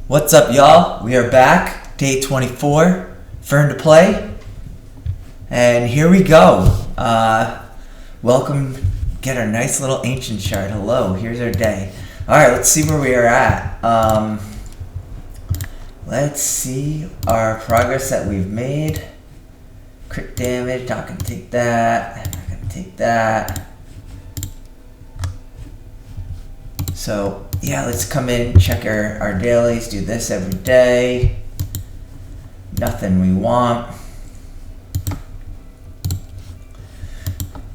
What's up, y'all? We are back, day 24, Fern2Play, and here we go. Welcome, get our nice little ancient chart. Hello, here's our day. Alright, let's see where we are at. Let's see our progress that we've made. Crit damage, not gonna take that, not gonna take that. So, yeah, let's come in, check our dailies, do this every day. Nothing we want.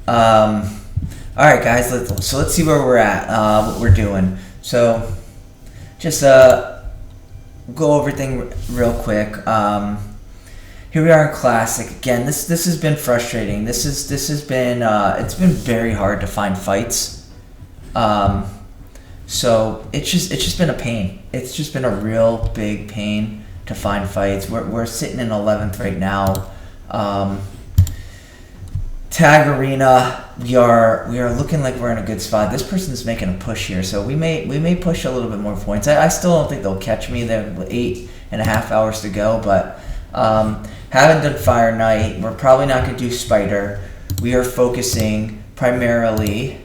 Alright guys, let's see where we're at, what we're doing. So, just go over everything real quick. Here we are in Classic. Again, this has been frustrating. This has been, it's been very hard to find fights. So it's just been a pain. It's just been a real big pain to find fights. We're sitting in 11th right now. Tag Arena, we are looking like we're in a good spot. This person's making a push here, so we may push a little bit more points. I still don't think they'll catch me. They're 8.5 hours to go, but haven't done Fire Knight. We're probably not going to do Spider. We are focusing primarily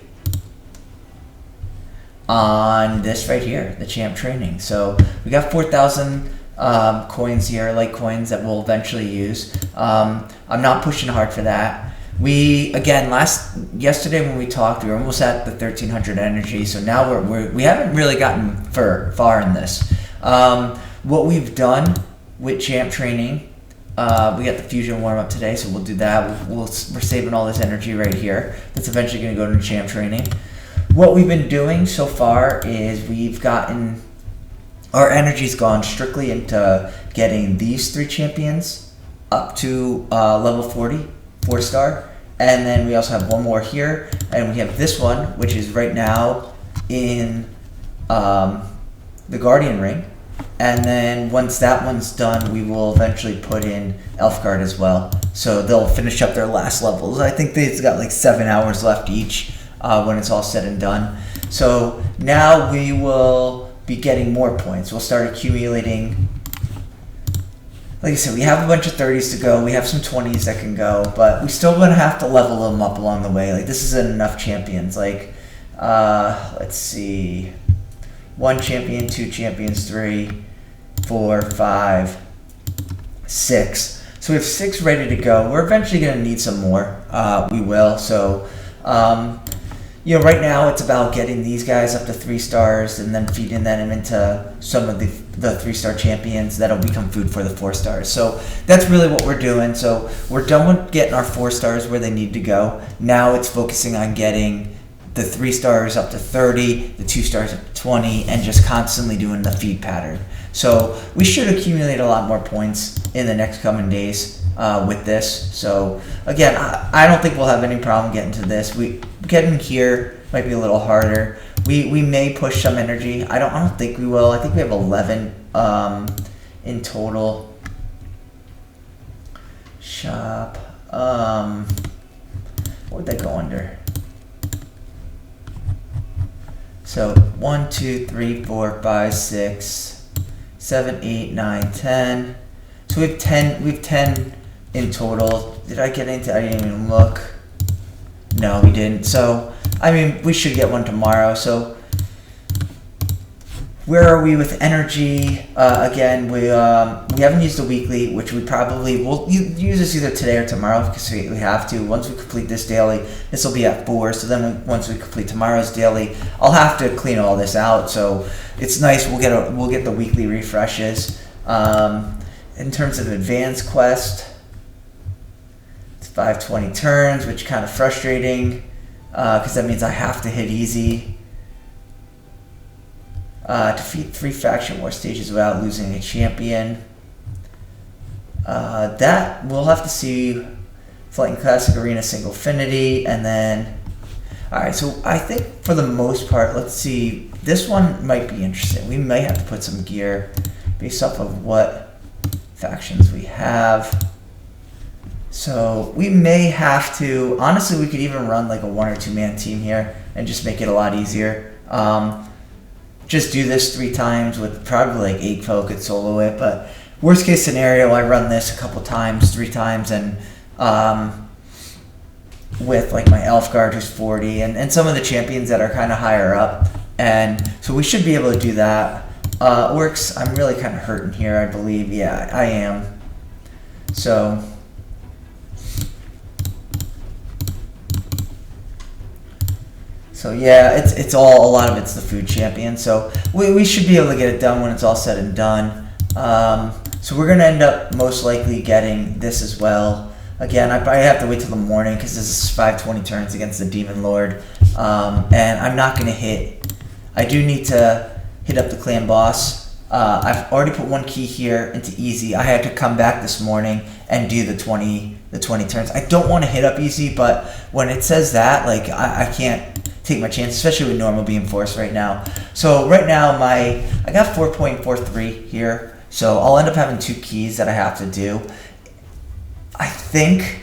on this right here, the champ training. So we got 4,000 coins here, like coins that we'll eventually use. I'm not pushing hard for that. Again, yesterday when we talked, we were almost at the 1,300 energy. So now we haven't really gotten far in this. What we've done with champ training, we got the fusion warm up today, so we'll do that. We're saving all this energy right here. That's eventually going to go to champ training. What we've been doing so far is we've gotten, our energy's gone strictly into getting these 3 champions up to level 40, 4-star. And then we also have one more here. And we have this one, which is right now in the Guardian Ring. And then once that one's done, we will eventually put in Elfguard as well. So they'll finish up their last levels. I think they've got like 7 hours left each. When it's all said and done. So now we will be getting more points. We'll start accumulating. Like I said, we have a bunch of 30s to go. We have some 20s that can go, but we still gonna have to level them up along the way. Like, this isn't enough champions. Like, let's see, 1 champion, 2 champions, 3, 4, 5, 6. So we have 6 ready to go. We're eventually gonna need some more. We will. So. You know, right now it's about getting these guys up to 3 stars and then feeding them into some of the 3-star champions that'll become food for the 4 stars. So that's really what we're doing. So we're done with getting our 4 stars where they need to go. Now it's focusing on getting the 3 stars up to 30, the 2 stars up to 20, and just constantly doing the feed pattern. So we should accumulate a lot more points in the next coming days with this. So again, I don't think we'll have any problem getting to this. Getting here might be a little harder. We may push some energy. I don't think we will. I think we have 11 in total. Shop. What would that go under? So 1, 2, 3, 4, 5, 6, 7, 8, 9, 10. So we have 10 in total. Did I get into? I didn't even look. No, we didn't. So, I mean, we should get one tomorrow. So, where are we with energy? Again, we haven't used the weekly, which we probably will use this either today or tomorrow because we have to. Once we complete this daily, this will be at 4. So then, once we complete tomorrow's daily, I'll have to clean all this out. So it's nice. We'll get the weekly refreshes. In terms of advanced quest. 520 turns, which is kind of frustrating because that means I have to hit easy. Defeat 3 faction war stages without losing a champion. That we'll have to see. Flight and Classic Arena single affinity, and then alright, so I think for the most part, let's see, this one might be interesting. We may have to put some gear based off of what factions we have. So we may have to, honestly, we could even run like a 1 or 2 man team here and just make it a lot easier. just do this 3 times with probably like 8 folk could solo it. But worst case scenario, I run this a couple times, 3 times, and with like my elf guard who's 40 and some of the champions that are kind of higher up, and so we should be able to do that. Orcs, I'm really kind of hurting here, I believe. Yeah, I am. So yeah, it's all, a lot of it's the food champion. So we should be able to get it done when it's all said and done. So we're gonna end up most likely getting this as well. Again, I probably have to wait till the morning because this is 520 turns against the Demon Lord, and I'm not gonna hit. I do need to hit up the clan boss. I've already put 1 key here into easy. I had to come back this morning and do the 20 turns. I don't want to hit up easy, but when it says that, like I can't take my chance, especially with normal being forced right now. So right now I got 4.43 here, so I'll end up having 2 keys that I have to do. I think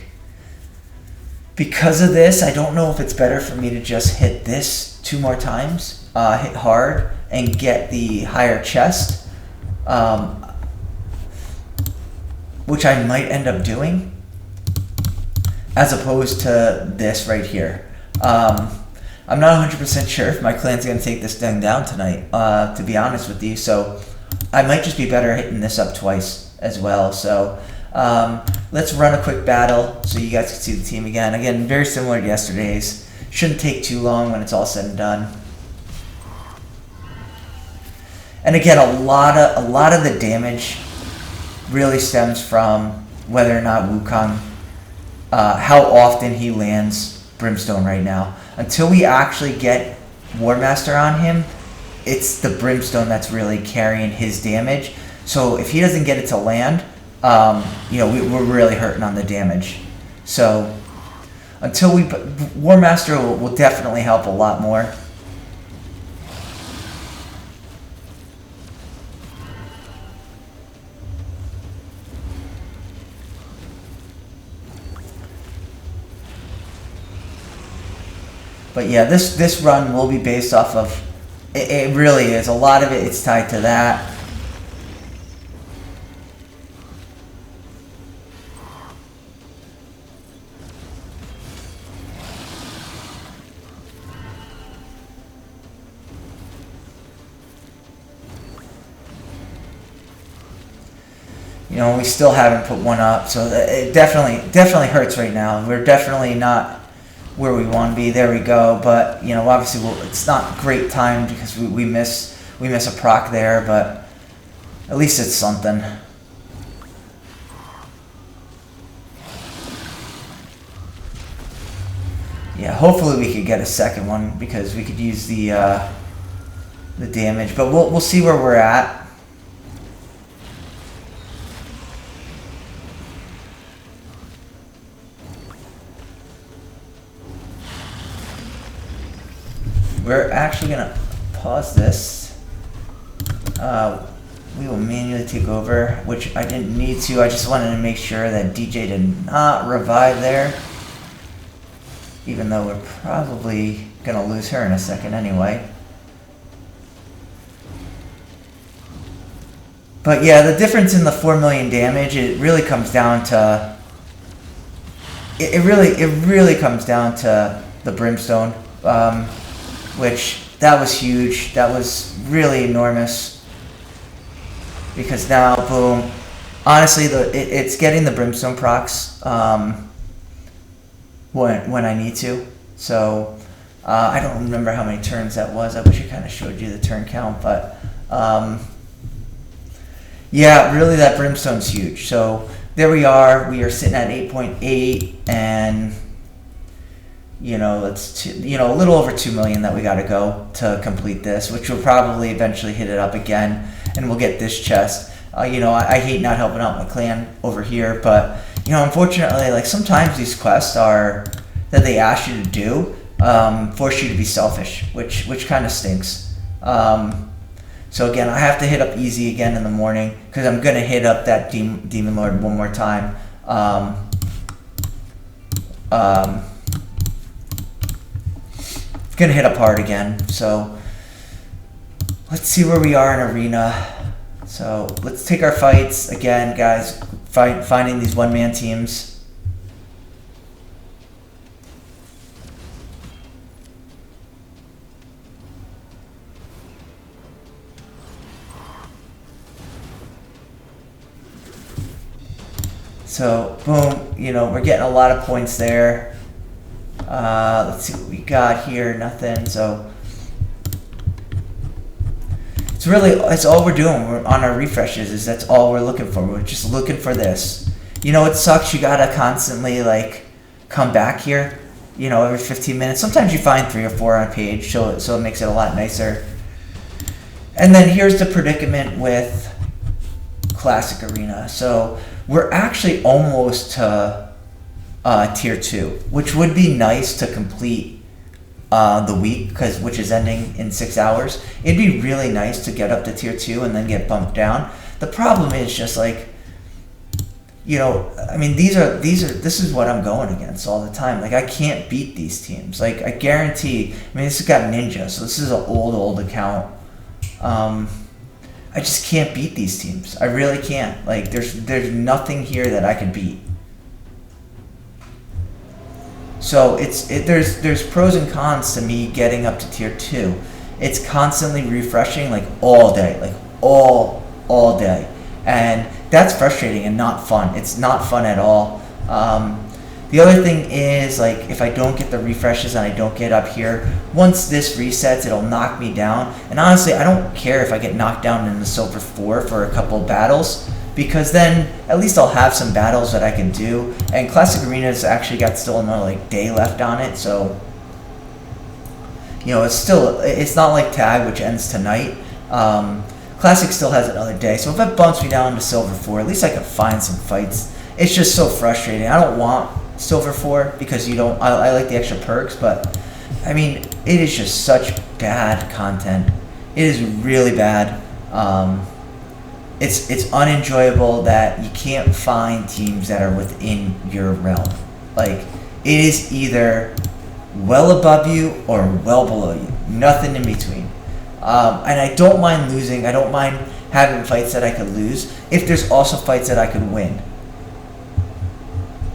because of this, I don't know if it's better for me to just hit this 2 more times, hit hard, and get the higher chest, which I might end up doing, as opposed to this right here. I'm not 100% sure if my clan's going to take this thing down tonight, to be honest with you, so I might just be better hitting this up twice as well. So let's run a quick battle so you guys can see the team again. Again, very similar to yesterday's. Shouldn't take too long when it's all said and done. And again, a lot of the damage really stems from whether or not Wukong, how often he lands Brimstone right now. Until we actually get War Master on him, it's the Brimstone that's really carrying his damage. So if he doesn't get it to land, we're really hurting on the damage. So until War Master will definitely help a lot more. But yeah, this run will be based off of, it really is. A lot of it's tied to that. We still haven't put 1 up, so it definitely hurts right now. We're definitely not where we want to be. There we go. But obviously, it's not great time because we miss a proc there, but at least it's something. Yeah, hopefully we could get a second one because we could use the damage. But we'll see where we're at. We're actually going to pause this. We will manually take over, which I didn't need to. I just wanted to make sure that DJ did not revive there. Even though we're probably going to lose her in a second anyway. But yeah, the difference in the 4 million damage, it really comes down to... It really comes down to the Brimstone. Which, that was huge. That was really enormous. Because now, boom. Honestly, it's getting the Brimstone procs when I need to. So, I don't remember how many turns that was. I wish I kind of showed you the turn count. But, yeah, really that Brimstone's huge. So, there we are. We are sitting at 8.8 and... it's a little over 2 million that we got to go to complete this, which will probably eventually hit it up again, and we'll get this chest. I hate not helping out my clan over here, but unfortunately, like sometimes these quests are that they ask you to do force you to be selfish, which kind of stinks. So again, I have to hit up easy again in the morning because I'm gonna hit up that Demon Lord 1 more time. Gonna hit up hard again, so let's see where we are in arena. So let's take our fights again, guys. Finding these one-man teams. So boom, you know, we're getting a lot of points there. Let's see what we got here. Nothing. So it's all we're doing. We're on our refreshes. That's all we're looking for. We're just looking for this. You know, it sucks. You gotta constantly like come back here. You know, every 15 minutes. Sometimes you find 3 or 4 on page, so it makes it a lot nicer. And then here's the predicament with Classic Arena. So we're actually almost to tier 2, which would be nice to complete the week, which is ending in 6 hours. It'd be really nice to get up to tier 2 and then get bumped down. The problem is just like, you know, I mean, this is what I'm going against all the time. Like, I can't beat these teams. Like, I guarantee. I mean, this has got Ninja, so this is an old account. I just can't beat these teams. I really can't. Like, there's nothing here that I can beat. So there's pros and cons to me getting up to tier 2. It's constantly refreshing, like all day, like all day, and that's frustrating and not fun. It's not fun at all. The other thing is, like, if I don't get the refreshes and I don't get up here, once this resets, it'll knock me down. And honestly, I don't care if I get knocked down in the Silver 4 for a couple of battles, because then at least I'll have some battles that I can do. And Classic Arena's actually got still another like day left on it, so you know, it's not like Tag, which ends tonight. Classic still has another day, so if it bumps me down to Silver 4, at least I can find some fights. It's just so frustrating. I don't want Silver 4 because I like the extra perks, but I mean, it is just such bad content. It is really bad. It's unenjoyable that you can't find teams that are within your realm. Like, it is either well above you or well below you. Nothing in between. And I don't mind losing. I don't mind having fights that I could lose if there's also fights that I could win.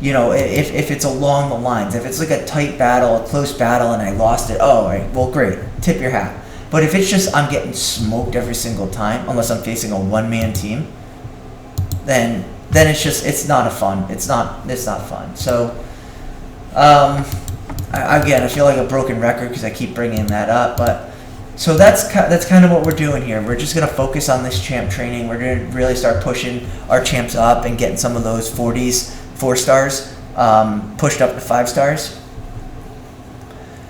You know, if it's along the lines, if it's like a tight battle, a close battle, and I lost it, oh, all right, well, great, tip your hat. But if it's just I'm getting smoked every single time, unless I'm facing a one-man team, then it's not fun. It's not fun. So, again, I feel like a broken record because I keep bringing that up, but so that's kind of what we're doing here. We're just gonna focus on this champ training. We're gonna really start pushing our champs up and getting some of those 40s. 4 stars, pushed up to 5 stars.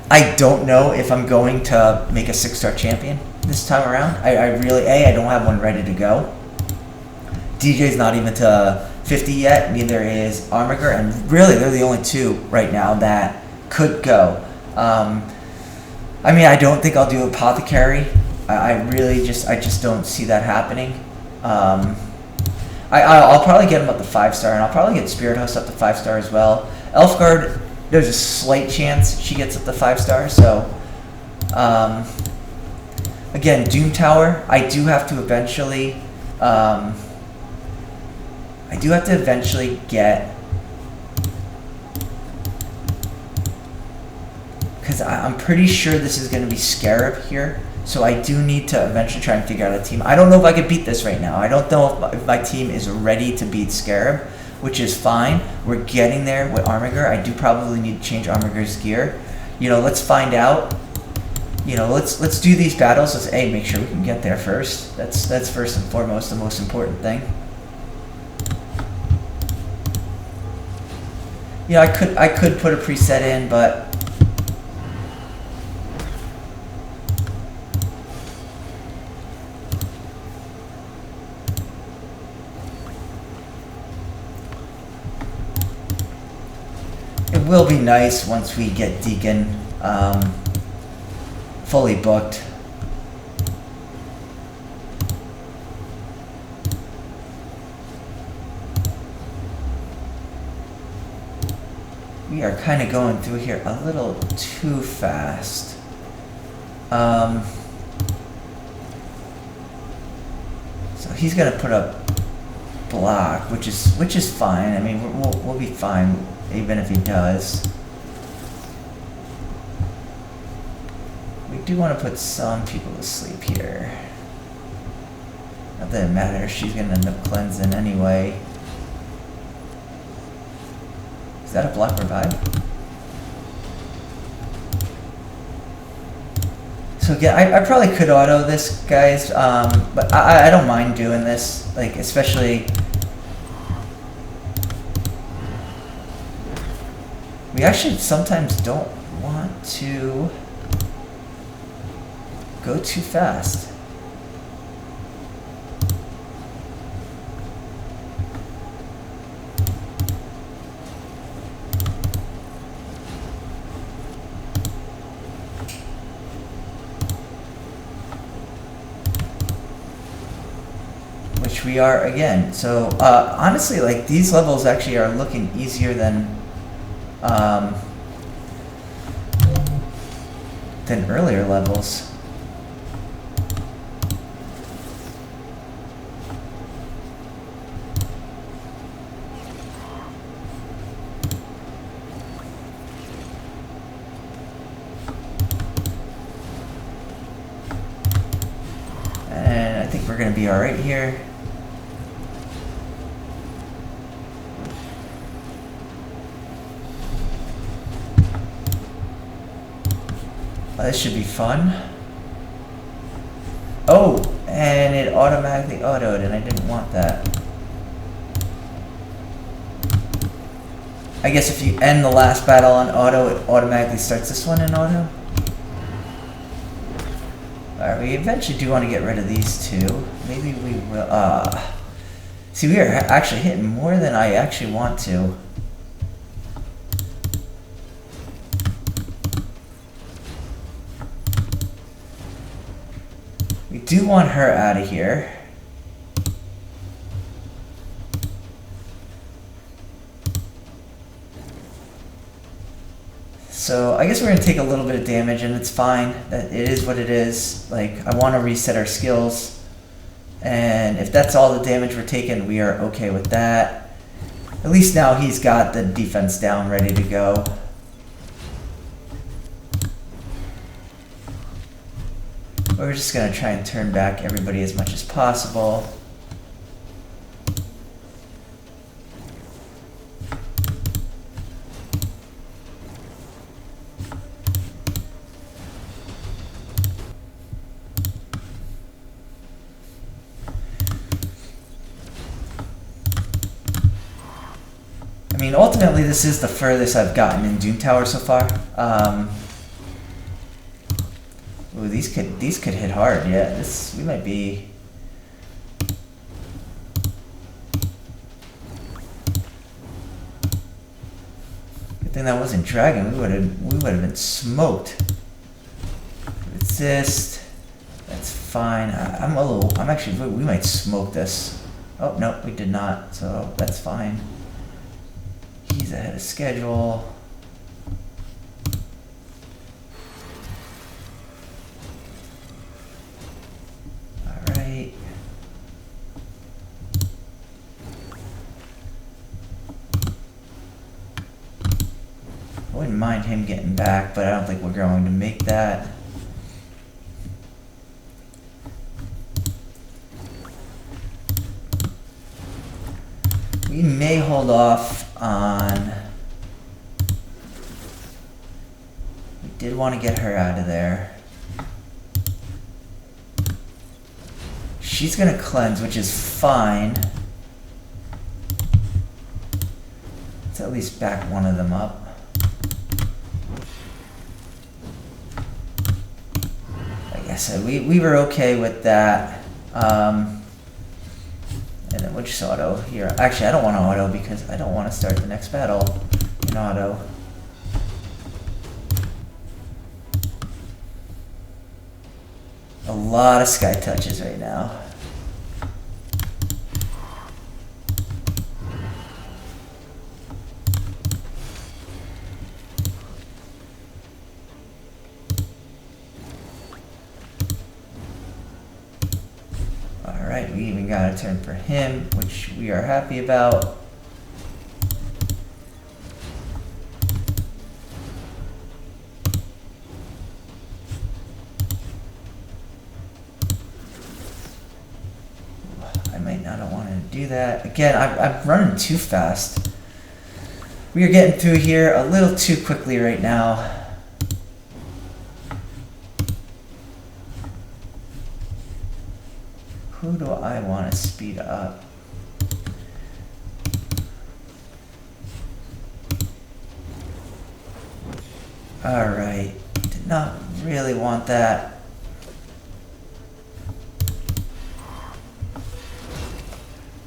I don't know if I'm going to make a 6-star champion this time around. I don't have one ready to go. DJ's not even to 50 yet, neither is Armiger, and really they're the only 2 right now that could go. I mean, I don't think I'll do Apothecary. I just don't see that happening. I'll probably get him up to 5-star, and I'll probably get Spirit Host up to 5-star as well. Elfguard, there's a slight chance she gets up to 5-star. So, again, Doom Tower, I do have to eventually get, because I'm pretty sure this is going to be Scarab here. So I do need to eventually try and figure out a team. I don't know if I could beat this right now. I don't know if my team is ready to beat Scarab, which is fine. We're getting there with Armiger. I do probably need to change Armiger's gear. You know, let's find out. You know, let's do these battles. Let's make sure we can get there first. That's first and foremost the most important thing. Yeah, I could put a preset in, but it will be nice once we get Deacon fully booked. We are kind of going through here a little too fast. So he's gonna put up block, which is fine. I mean, we'll be fine even if he does. We do want to put some people to sleep here. Not that it matters. She's gonna end up cleansing anyway. Is that a block revive? So again, I probably could auto this, guys, but I don't mind doing this, like, especially... We actually sometimes don't want to go too fast. Which we are again. So honestly, like, these levels actually are looking easier than earlier levels. And I think we're gonna be all right here. This should be fun. Oh, and it automatically autoed, and I didn't want that. I guess if you end the last battle on auto, it automatically starts this one in auto. Alright, we eventually do want to get rid of these two. Maybe we will, see, we are actually hitting more than I actually want to. We do want her out of here. So I guess we're gonna take a little bit of damage, and it's fine. That it is what it is. Like, I want to reset our skills, and if that's all the damage we're taking, we are okay with that. At least now he's got the defense down, ready to go. We're just gonna try and turn back everybody as much as possible. I mean, ultimately, this is the furthest I've gotten in Doom Tower so far. Ooh, these could hit hard. Yeah, we might be. Good thing that wasn't dragon. We would have been smoked. Resist. That's fine. I'm actually. We might smoke this. Oh no, we did not. So that's fine. He's ahead of schedule. Alright. I wouldn't mind him getting back, but I don't think we're going to make that. We may hold off on... We did want to get her out of there. She's gonna cleanse, which is fine. Let's at least back one of them up. Like I said, we were okay with that. And then we'll just auto here. Actually, I don't want to auto because I don't want to start the next battle in auto. A lot of sky touches right now. Alright, we even got a turn for him, which we are happy about. I might not have wanted to do that. Again, I'm running too fast. We are getting through here a little too quickly right now. Who do I want to speed up? Alright, did not really want that.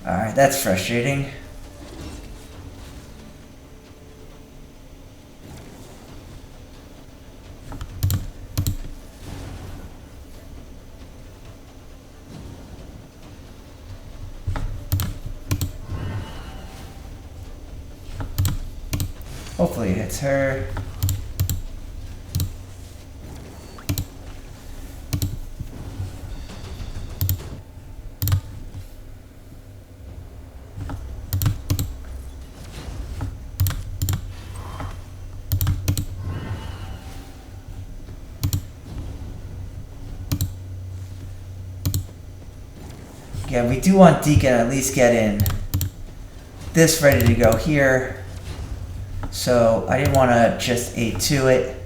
Alright, that's frustrating. Hopefully it hits her. Yeah, we do want Deacon at least get in this ready to go here. So I didn't want to just A2 it.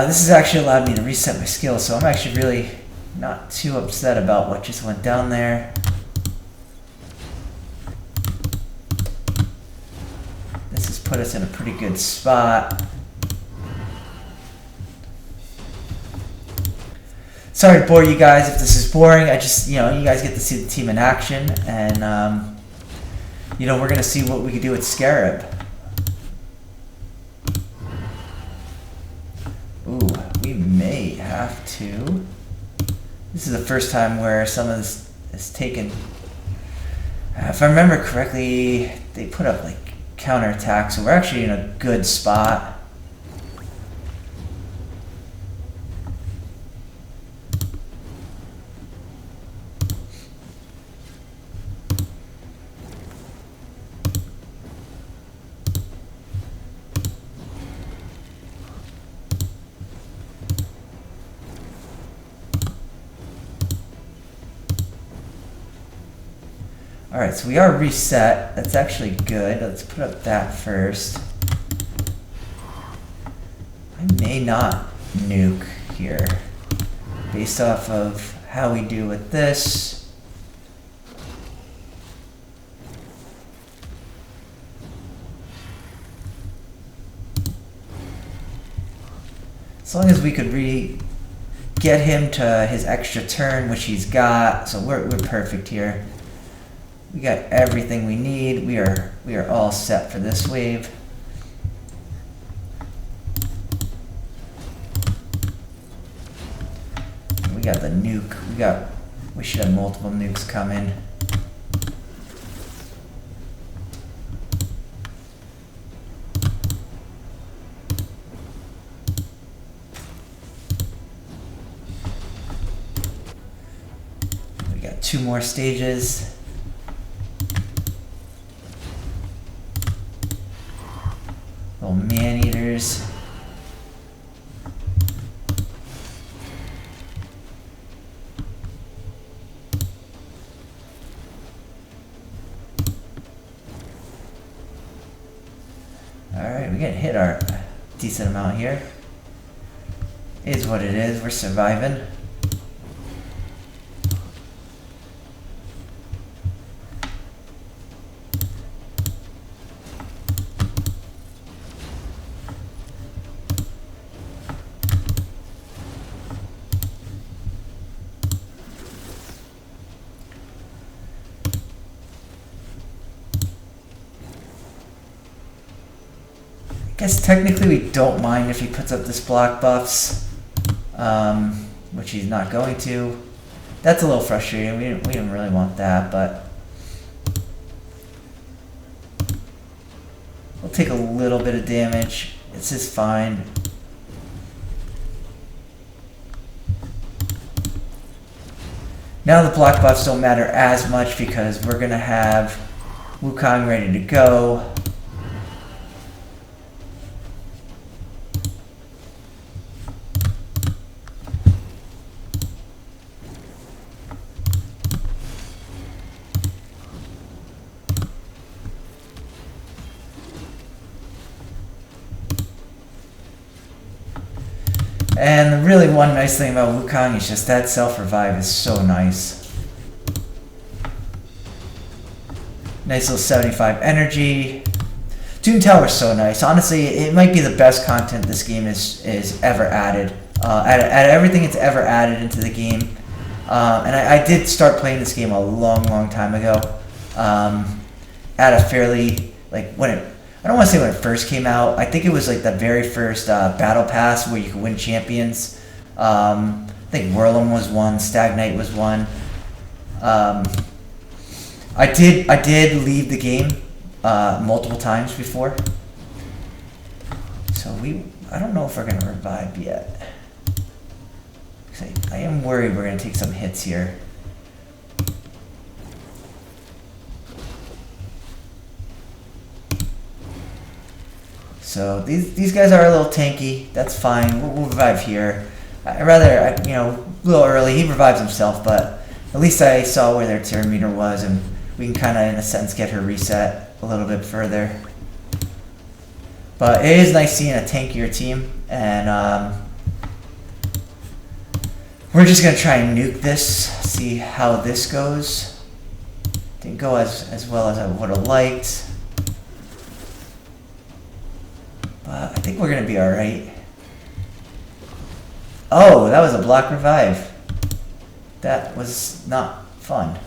This has actually allowed me to reset my skills, so I'm actually really not too upset about what just went down there. This has put us in a pretty good spot. Sorry to bore you guys if this is boring. I just, you guys get to see the team in action, and, we're going to see what we can do with Scarab. Ooh, we may have to. This is the first time where some of this is taken. If I remember correctly, they put up like counterattack, so we're actually in a good spot. Alright, so we are reset. That's actually good. Let's put up that first. I may not nuke here based off of how we do with this. As long as we could get him to his extra turn, which he's got, so we're perfect here. We got everything we need. We are all set for this wave. We got the nuke. We should have multiple nukes coming. We got 2 more stages. Little man-eaters. Alright, we getting hit our decent amount here. Is what it is, we're surviving. guess technically we don't mind if he puts up this block buffs, which he's not going to. That's a little frustrating. We didn't really want that, but we'll take a little bit of damage. This is fine. Now the block buffs don't matter as much because we're going to have Wukong ready to go. And really one nice thing about Wukong is just that self-revive is so nice. Nice little 75 energy. Toon Tower is so nice. Honestly, it might be the best content this game is ever added. At everything it's ever added into the game. And I did start playing this game a long time ago. At a fairly, like, I don't want to say when it first came out. I think it was like the very first battle pass where you could win champions. I think Whirlum was one, Stag Knight was one. I did leave the game multiple times before. So I don't know if we're gonna revive yet. I am worried we're gonna take some hits here. So these guys are a little tanky. That's fine. We'll revive here. I rather, you know, a little early. He revives himself, but at least I saw where their turn meter was, and we can kind of, in a sense, get her reset a little bit further. But it is nice seeing a tankier team, and we're just gonna try and nuke this. See how this goes. Didn't go as well as I would have liked. But I think we're going to be alright. Oh, that was a block revive. That was not fun.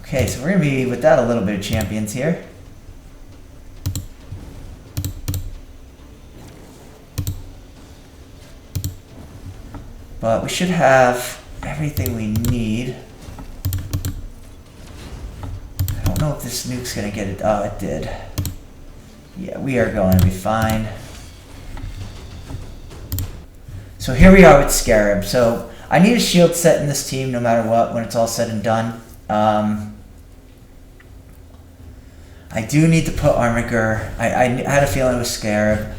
Okay, so we're going to be without a little bit of champions here. But we should have everything we need. I don't know if this nuke's gonna get it. Oh, it did. Yeah, we are going to be fine. So here we are with Scarab. So I need a shield set in this team no matter what when it's all said and done. I do need to put Armiger. I had a feeling it was Scarab.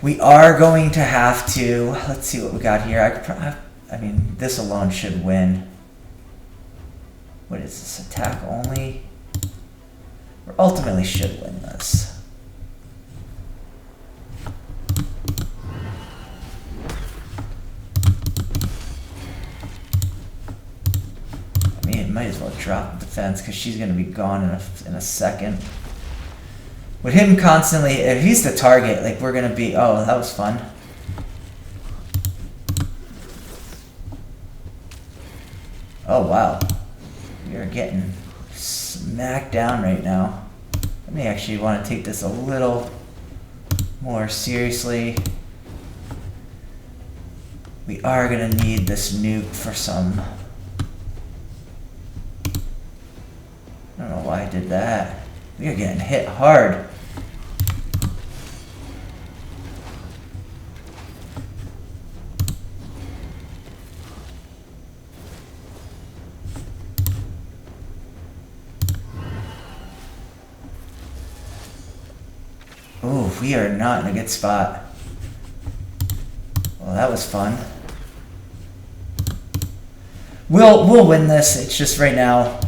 We are going to have to. Let's see what we got here. I mean, this alone should win. What is this? Attack only? We ultimately should win this. I mean, it might as well drop the defense because she's going to be gone in a second. With him constantly, if he's the target, like we're going to be... Oh, that was fun. Oh, wow. We are getting smacked down right now. I may actually want to take this a little more seriously. We are going to need this nuke for some... I don't know why I did that. We are getting hit hard. Ooh, we are not in a good spot. Well, that was fun. We'll win this. It's just right now.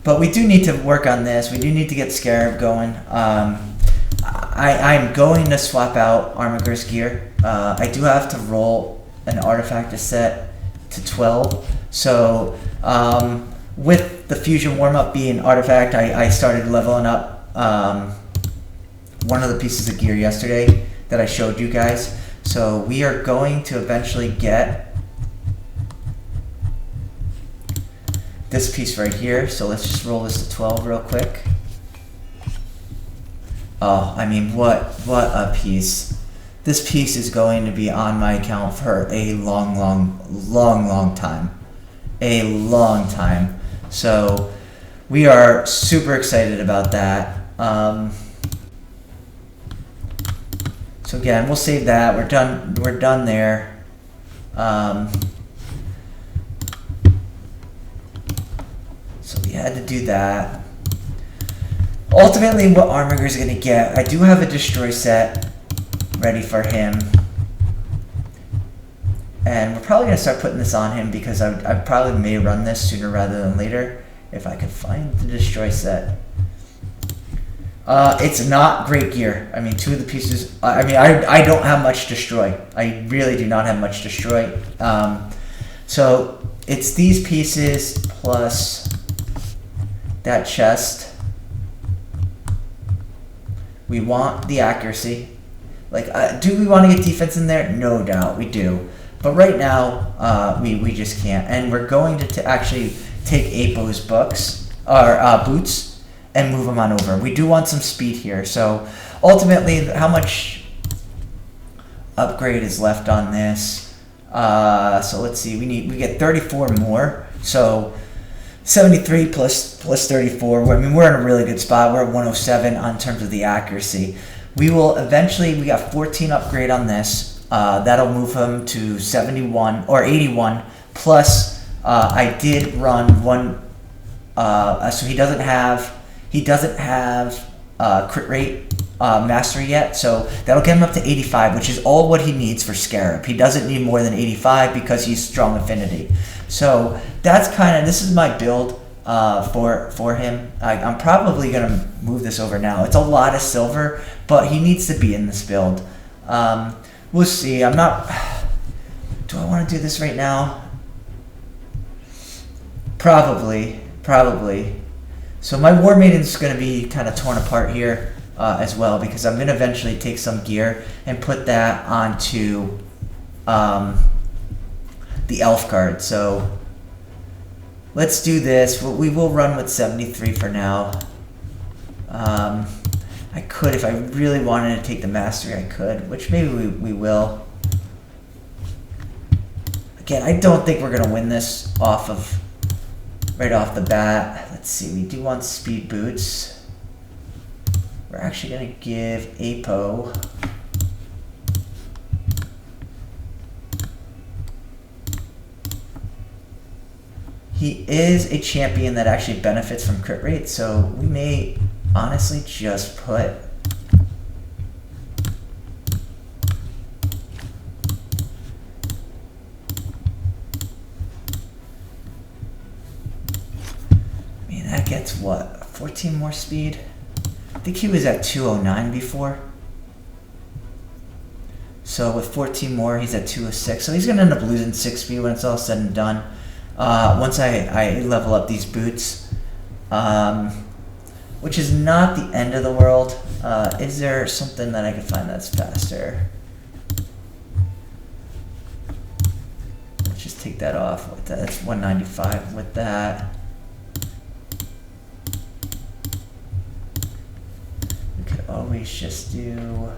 But we do need to work on this. We do need to get Scarab going. I'm going to swap out Armiger's gear. I do have to roll an artifact to set to 12. So with the fusion warm-up being artifact, I started leveling up one of the pieces of gear yesterday that I showed you guys. So we are going to eventually get this piece right here. So let's just roll this to 12 real quick. Oh, I mean, what a piece. This piece is going to be on my account for a long time. A long time. So we are super excited about that. So again, we'll save that. We're done there. So we had to do that. Ultimately, what Armiger is going to get, I do have a destroy set ready for him. And we're probably going to start putting this on him because I probably may run this sooner rather than later if I could find the destroy set. It's not great gear. I mean, two of the pieces, I mean, I don't have much destroy. I really do not have much destroy. So it's these pieces plus that chest. We want the accuracy. Like, do we want to get defense in there? No doubt, we do. But right now, we just can't. And we're going to actually take Apo's books, or boots, and move them on over. We do want some speed here. So ultimately, how much upgrade is left on this? So let's see. We get 34 more. So 73 plus 34. I mean, we're in a really good spot. We're at 107 on terms of the accuracy. We will eventually, we got 14 upgrade on this. That'll move him to 71 or 81. Plus, I did run one, so he doesn't have crit rate mastery yet. So that'll get him up to 85, which is all what he needs for Scarab. He doesn't need more than 85 because he's strong affinity. So that's kind of, this is my build for him. I'm probably going to move this over now. It's a lot of silver, but he needs to be in this build. We'll see. I'm not... Do I want to do this right now? Probably. So my War Maiden's going to be kind of torn apart here as well, because I'm going to eventually take some gear and put that onto the elf card. So let's do this. We will run with 73 for now. I could, if I really wanted to take the mastery, I could, which maybe we will. Again, I don't think we're going to win this right off the bat. Let's see, we do want speed boots. We're actually going to give Apo he is a champion that actually benefits from crit rate, so we may honestly just put I mean, that gets what, 14 more speed? I think he was at 209 before. So with 14 more, he's at 206. So he's going to end up losing 6 speed when it's all said and done. Once I level up these boots, which is not the end of the world. Is there something that I can find that's faster? Let's just take that off. With that. That's 195 with that. We could always just do...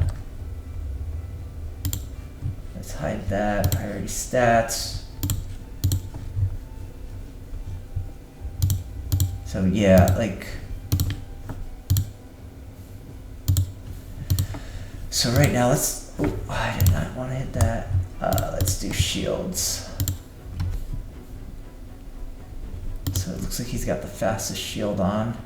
Let's hide that. Priority stats. So yeah, like... So right now, let's... Oh, I did not want to hit that. Let's do shields. So it looks like he's got the fastest shield on.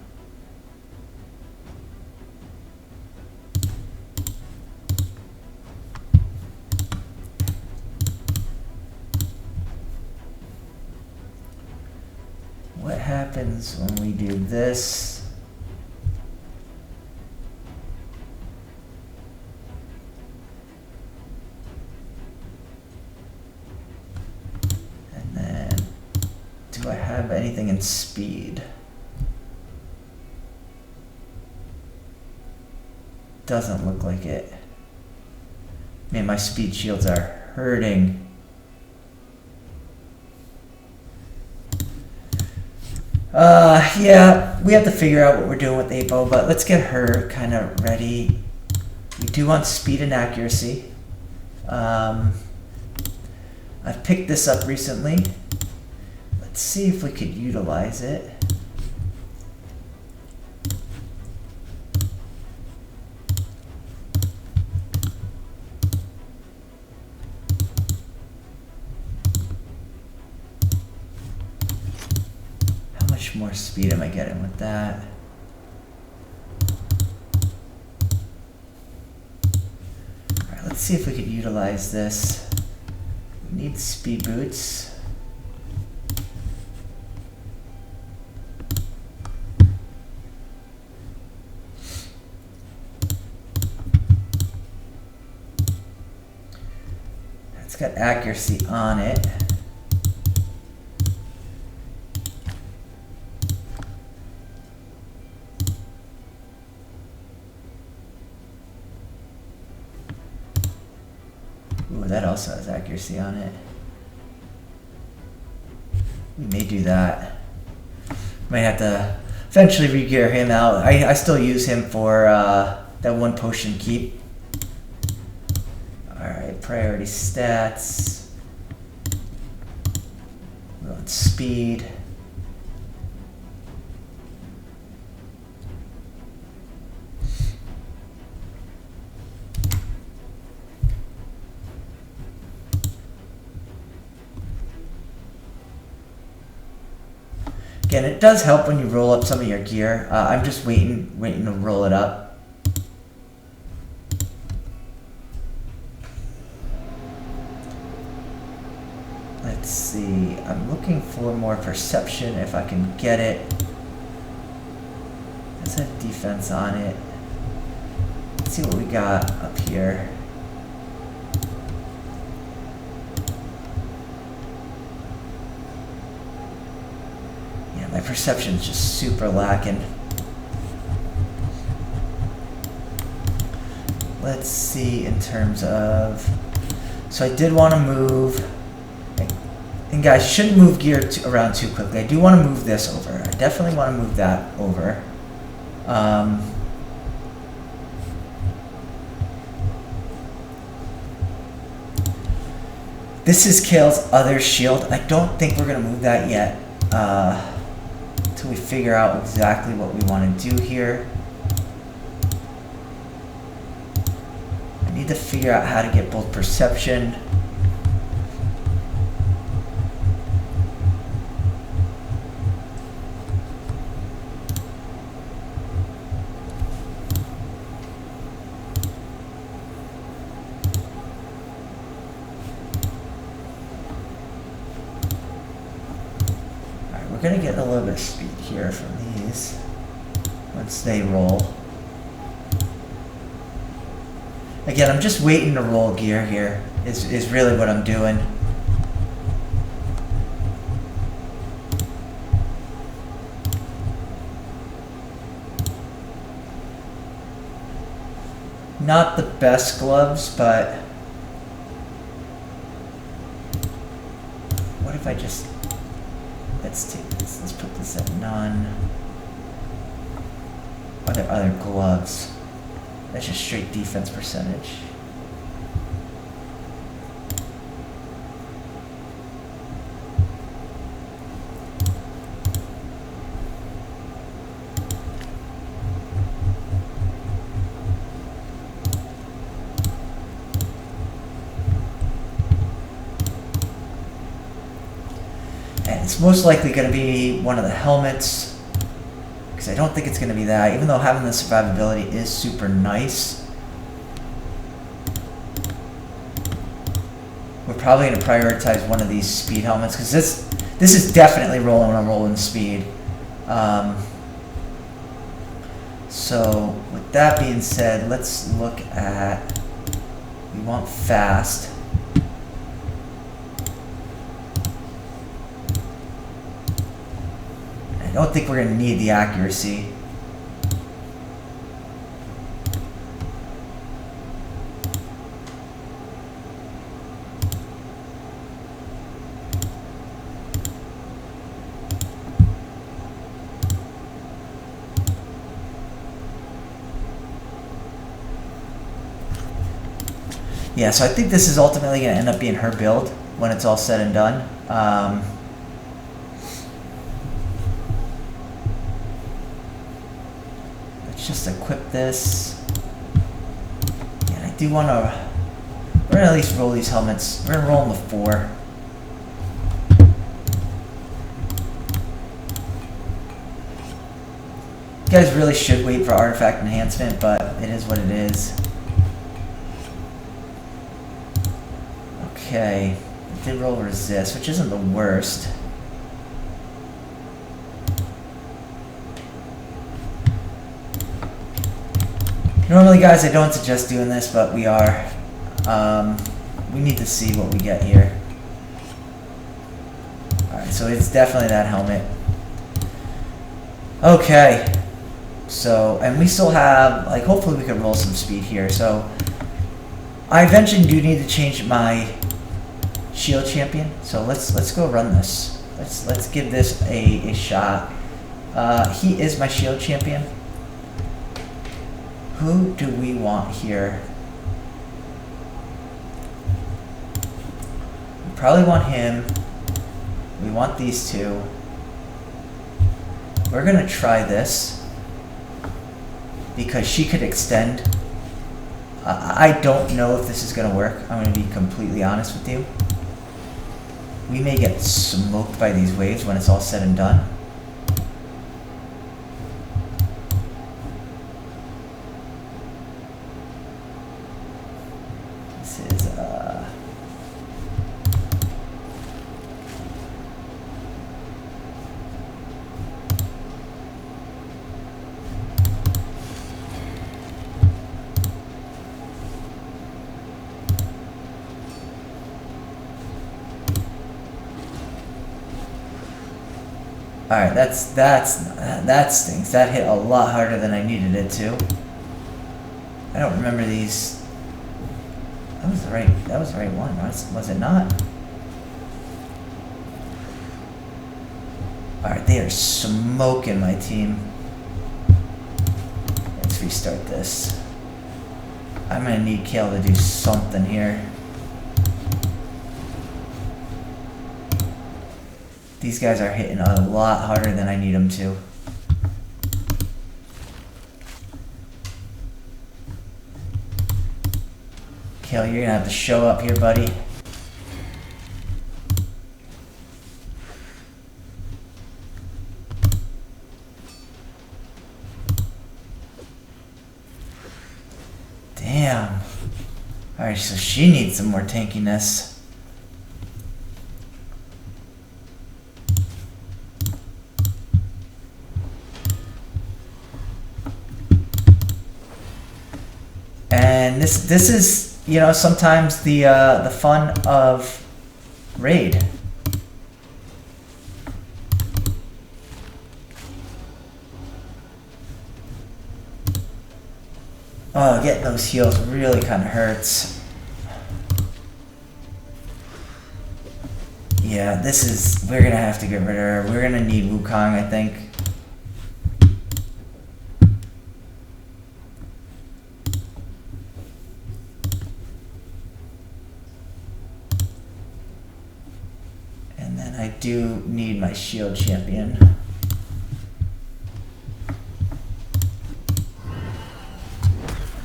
What happens when we do this? And then, do I have anything in speed? Doesn't look like it. Man, my speed shields are hurting. Yeah, we have to figure out what we're doing with Apo, but let's get her kind of ready. We do want speed and accuracy. I've picked this up recently. Let's see if we could utilize it. How much more speed am I getting with that? Alright, let's see if we could utilize this. We need speed boots. It's got accuracy on it. Ooh, that also has accuracy on it. We may do that. Might have to eventually re-gear him out. I still use him for that one potion keep. Alright, priority stats. We want speed. Again, it does help when you roll up some of your gear. I'm just waiting to roll it up. Let's see, I'm looking for more perception if I can get it. Let's have defense on it. Let's see what we got up here. Yeah, my perception's just super lacking. Let's see in terms of, so I did want to move. And guys, you shouldn't move gear around too quickly. I do want to move this over. I definitely want to move that over. This is Kale's other shield. I don't think we're going to move that yet. Until we figure out exactly what we want to do here. I need to figure out how to get both perception. We're gonna get a little bit of speed here from these once they roll. Again, I'm just waiting to roll gear here, is really what I'm doing. Not the best gloves, but what if I just, let's take this, let's put this at none. Are there other gloves? That's just straight defense percentage. And it's most likely going to be one of the helmets, because I don't think it's going to be that, even though having the survivability is super nice. We're probably going to prioritize one of these speed helmets, because this is definitely rolling when I'm rolling speed. So with that being said, let's look at, we want fast. I don't think we're going to need the accuracy. Yeah, so I think this is ultimately going to end up being her build when it's all said and done. Let's just equip this. And I do want to... We're going to at least roll these helmets. We're going to roll them with 4. You guys really should wait for artifact enhancement, but it is what it is. Okay, I did roll resist, which isn't the worst. Normally, guys, I don't suggest doing this, but we are. We need to see what we get here. Alright, so it's definitely that helmet. Okay. So, and we still have, like, hopefully we can roll some speed here. So, I eventually do need to change my shield champion. So let's go run this. Let's give this a shot. He is my shield champion. Who do we want here? We probably want him. We want these two. We're gonna try this because she could extend. I don't know if this is gonna work. I'm gonna be completely honest with you. We may get smoked by these waves when it's all said and done. This is Alright, that stinks. That hit a lot harder than I needed it to. I don't remember these. That was the right one, was it not? Alright, they are smoking my team. Let's restart this. I'm gonna need Kale to do something here. These guys are hitting a lot harder than I need them to. Kale, you're gonna have to show up here, buddy. Damn. Alright, so she needs some more tankiness. And this is, you know, sometimes the fun of raid. Oh, getting those heals really kind of hurts. Yeah, we're gonna have to get rid of her. We're gonna need Wukong, I think. I do need my shield champion.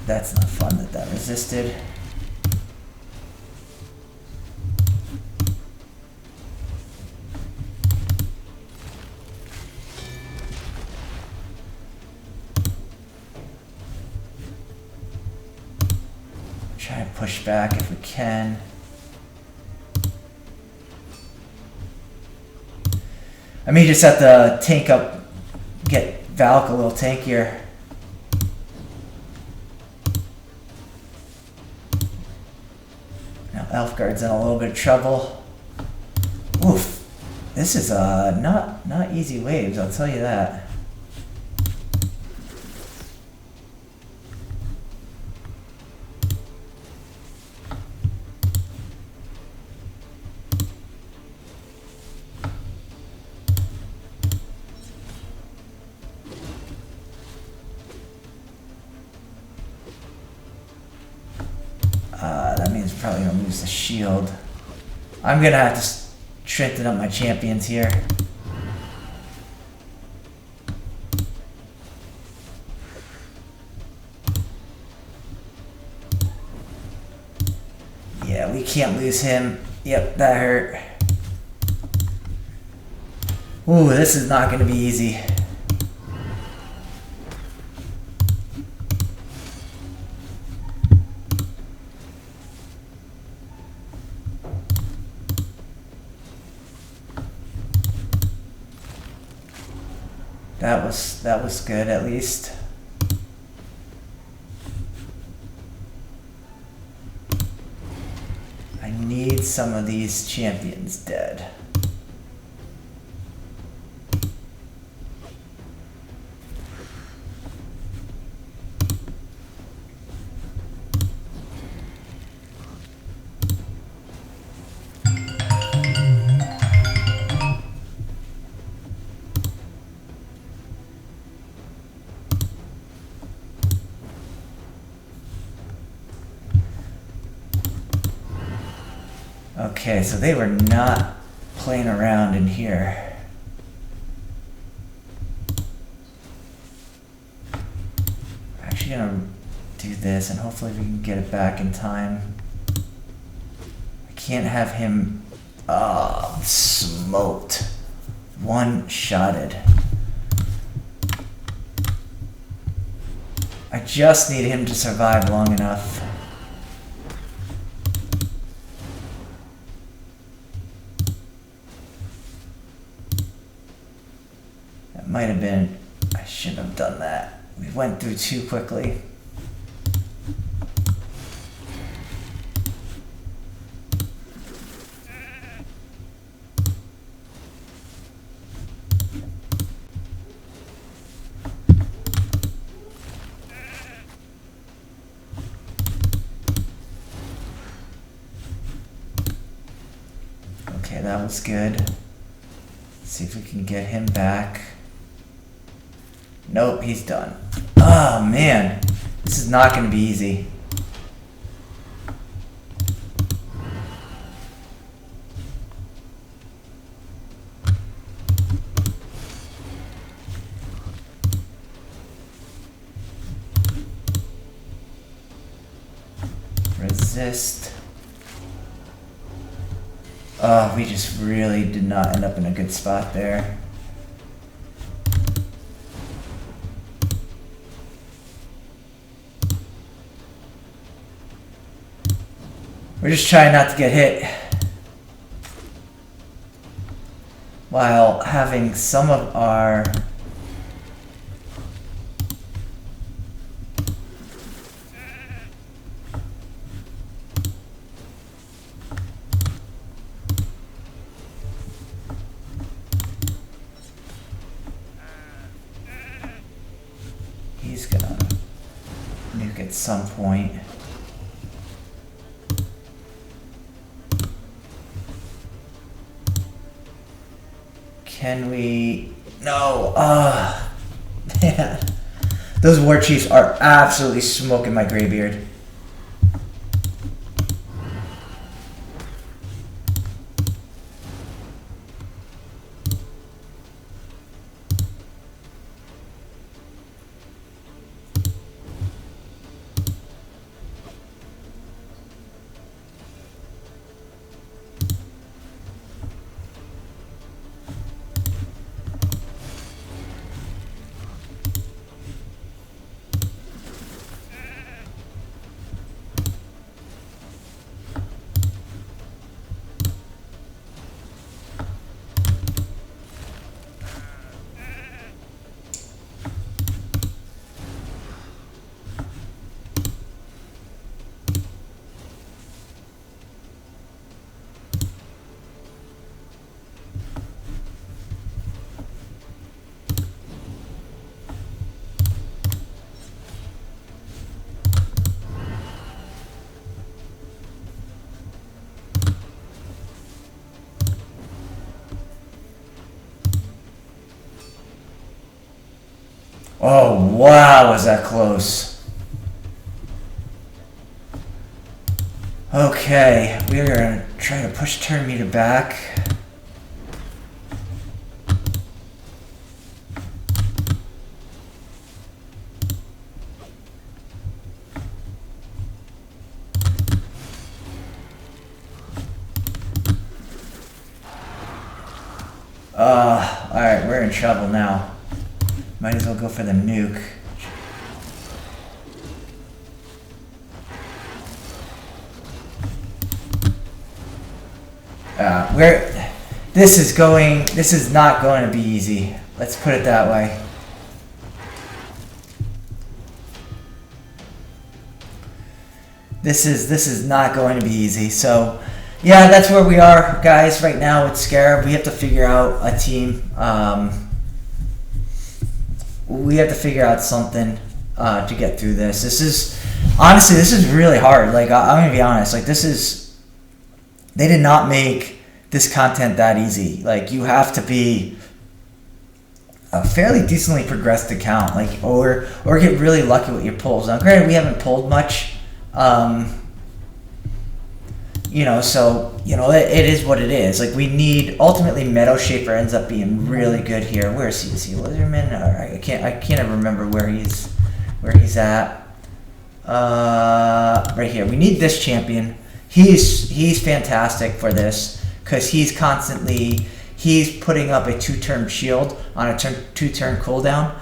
That's not fun that resisted. Try to push back if we can. I may just have to tank up, get Valk a little tankier. Now Elfguard's in a little bit of trouble. Oof. This is not easy waves, I'll tell you that. probably gonna lose the shield. I'm gonna have to strengthen up my champions here. Yeah, we can't lose him. Yep, that hurt. Ooh, this is not gonna be easy. That was good at least. I need some of these champions dead. Okay, so they were not playing around in here. I'm actually gonna do this and hopefully we can get it back in time. I can't have him smoked. One-shotted. I just need him to survive long enough. Might have been, I shouldn't have done that. We went through too quickly. Okay, that was good. Let's see if we can get him back. Nope, he's done. Oh man, this is not going to be easy. Resist. Oh, we just really did not end up in a good spot there. We're just trying not to get hit while having some of our he's gonna nuke at some point. Can we? No. Man. Those war chiefs are absolutely smoking my graybeard. Oh, wow, was that close. Okay, we are gonna try to push turn meter back. Alright, we're in trouble now. Might as well go for the nuke. This is not going to be easy. Let's put it that way. This is not going to be easy. So, yeah, that's where we are, guys, right now with Scarab. We have to figure out a team. We have to figure out something to get through this. Honestly, this is really hard. Like, I'm going to be honest. Like, they did not make this content that easy. Like, you have to be a fairly decently progressed account, like, or get really lucky with your pulls. Now, granted, we haven't pulled much. So, it is what it is. Like, we need, ultimately, Meadow Shaper ends up being really good here. Where is he? Is he Lizardman? I can't ever remember where he's at. Right here. We need this champion. He's fantastic for this, because he's putting up a 2-turn shield on a 2-turn cooldown.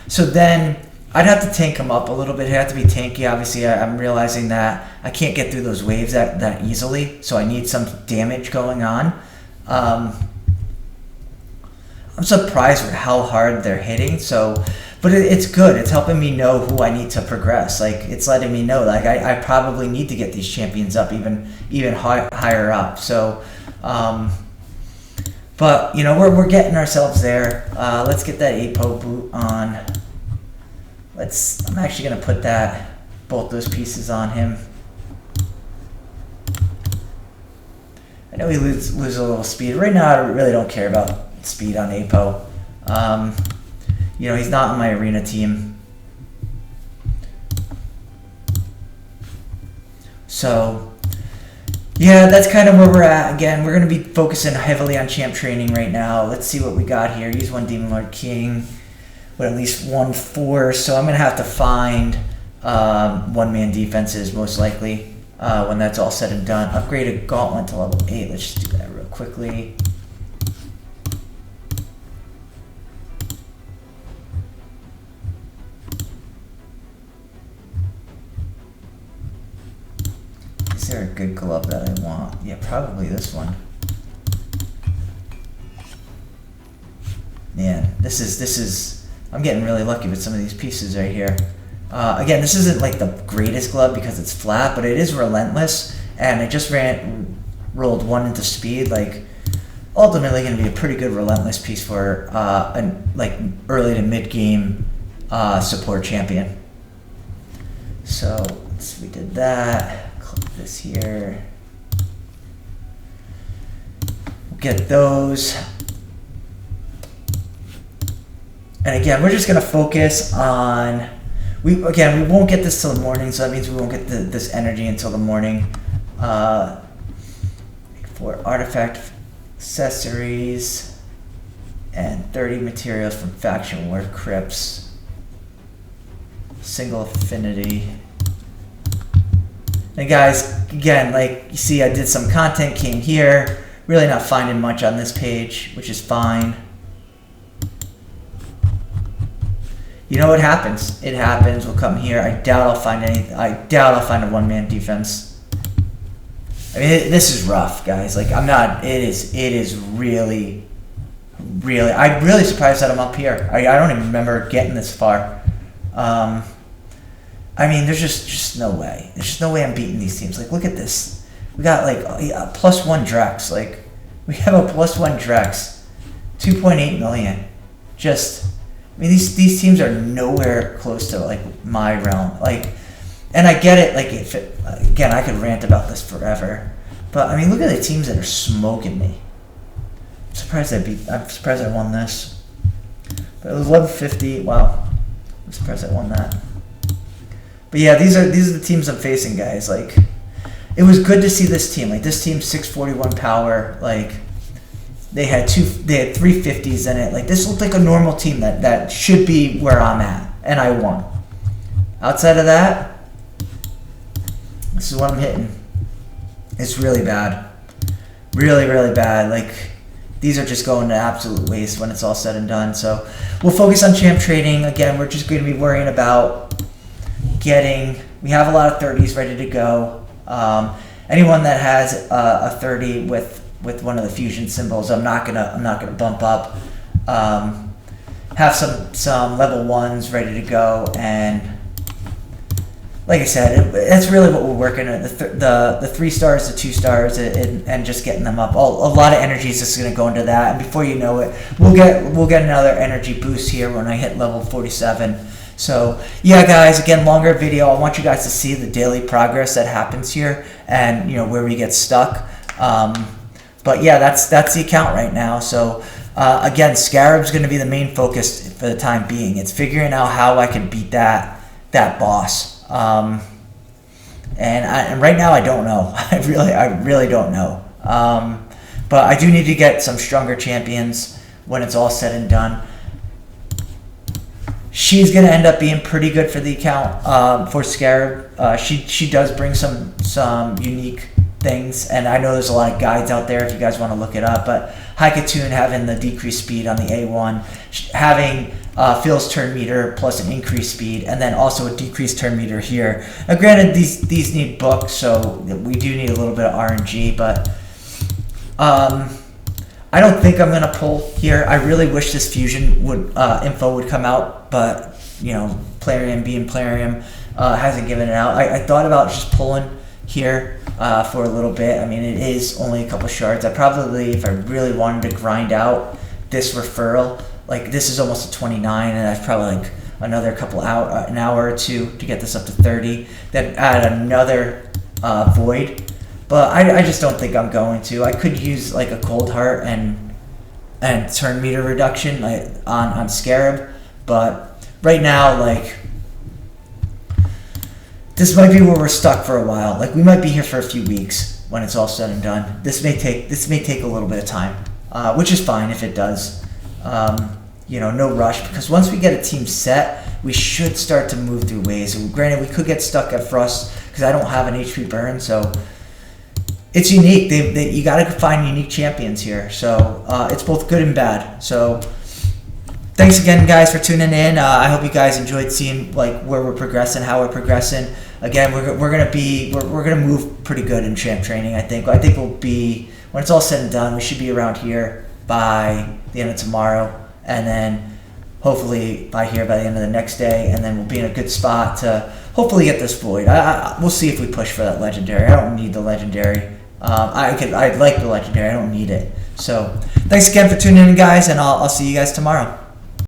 So then I'd have to tank him up a little bit. He'd have to be tanky. Obviously, I'm realizing that I can't get through those waves that easily, so I need some damage going on. I'm surprised with how hard they're hitting, but it's good. It's helping me know who I need to progress. Like, it's letting me know, like, I probably need to get these champions up even higher up. So, but, we're getting ourselves there. Let's get that APO boot on. I'm actually going to put both those pieces on him. I know we lose a little speed. Right now, I really don't care about speed on APO. He's not on my arena team. So, yeah, that's kind of where we're at. Again, we're going to be focusing heavily on champ training right now. Let's see what we got here. Use 1 Demon Lord King with at least 1 force. So I'm going to have to find one-man defenses, most likely, when that's all said and done. Upgrade a Gauntlet to level 8. Let's just do that real quickly. Is there a good glove that I want? Yeah, probably this one. Man, this is. I'm getting really lucky with some of these pieces right here. Again, this isn't like the greatest glove because it's flat, but it is relentless, and it just rolled 1 into speed. Like, ultimately going to be a pretty good relentless piece for like early to mid game support champion. So we did that. Click this here. We'll get those. And again, we're just going to focus on, we won't get this till the morning, so that means we won't get this energy until the morning. For artifact accessories and 30 materials from faction war crypts. Single affinity. And guys, again, like you see, I did some content, came here, really not finding much on this page, which is fine. You know what happens? It happens. We'll come here. I doubt I'll find anything. I doubt I'll find a one-man defense. I mean, this is rough, guys. Like, I'm not. It is really. I'm really surprised that I'm up here. I don't even remember getting this far. I mean, there's just no way. There's just no way I'm beating these teams. Like, look at this. We got like a +1 Drex. Like, we have a +1 Drex. 2.8 million. I mean, these teams are nowhere close to like my realm. Like, and I get it. Like, again, I could rant about this forever, but I mean, look at the teams that are smoking me. I'm surprised I won this. But it was level 50. Wow, I'm surprised I won that. But yeah, these are the teams I'm facing, guys. Like, it was good to see this team. Like this team, 641 power. Like they had 350s in it. Like this looked like a normal team that should be where I'm at, and I won. Outside of that, this is what I'm hitting. It's really bad. Really, really bad. Like, these are just going to absolute waste when it's all said and done. So, we'll focus on champ trading. Again, we're just going to be worrying about we have a lot of 30s ready to go. Anyone that has a 30 with one of the fusion symbols, I'm not gonna bump up. Have some level 1s ready to go, and like I said, that's really what we're working on. The 3 stars, the 2 stars, and just getting them up. A lot of energy is just going to go into that, and before you know it, we'll get another energy boost here when I hit level 47. So yeah, guys, again, longer video. I want you guys to see the daily progress that happens here, and where we get stuck. But yeah, that's the account right now. So again, Scarab's going to be the main focus for the time being. It's figuring out how I can beat that boss. And right now I don't know. I really don't know. But I do need to get some stronger champions when it's all said and done. She's gonna end up being pretty good for the account for Scarab. She does bring some unique things, and I know there's a lot of guides out there if you guys want to look it up. But Haikatoon having the decreased speed on the A1, having Phil's turn meter plus an increased speed, and then also a decreased turn meter here. Now, granted, these need books, so we do need a little bit of RNG, but I don't think I'm gonna pull here. I really wish this fusion info would come out, but Plarium being Plarium hasn't given it out. I thought about just pulling here for a little bit. I mean, it is only a couple shards. I probably, if I really wanted to grind out this referral, like this is almost a 29, and that's probably like another an hour or two to get this up to 30. Then add another void, but I just don't think I'm going to. I could use like a cold heart and turn meter reduction on Scarab, but right now, like, this might be where we're stuck for a while. Like, we might be here for a few weeks when it's all said and done. This may take a little bit of time, which is fine if it does. No rush, because once we get a team set, we should start to move through waves. And granted, we could get stuck at Frost because I don't have an HP burn, so it's unique. You got to find unique champions here, so it's both good and bad. So thanks again, guys, for tuning in. I hope you guys enjoyed seeing like where we're progressing, how we're progressing. Again, we're gonna move pretty good in champ training. I think we'll be, when it's all said and done, we should be around here by the end of tomorrow, and then hopefully by the end of the next day, and then we'll be in a good spot to hopefully get this void. We'll see if we push for that legendary. I don't need the legendary. I'd like the legendary. I don't need it. So thanks again for tuning in, guys, and I'll see you guys tomorrow.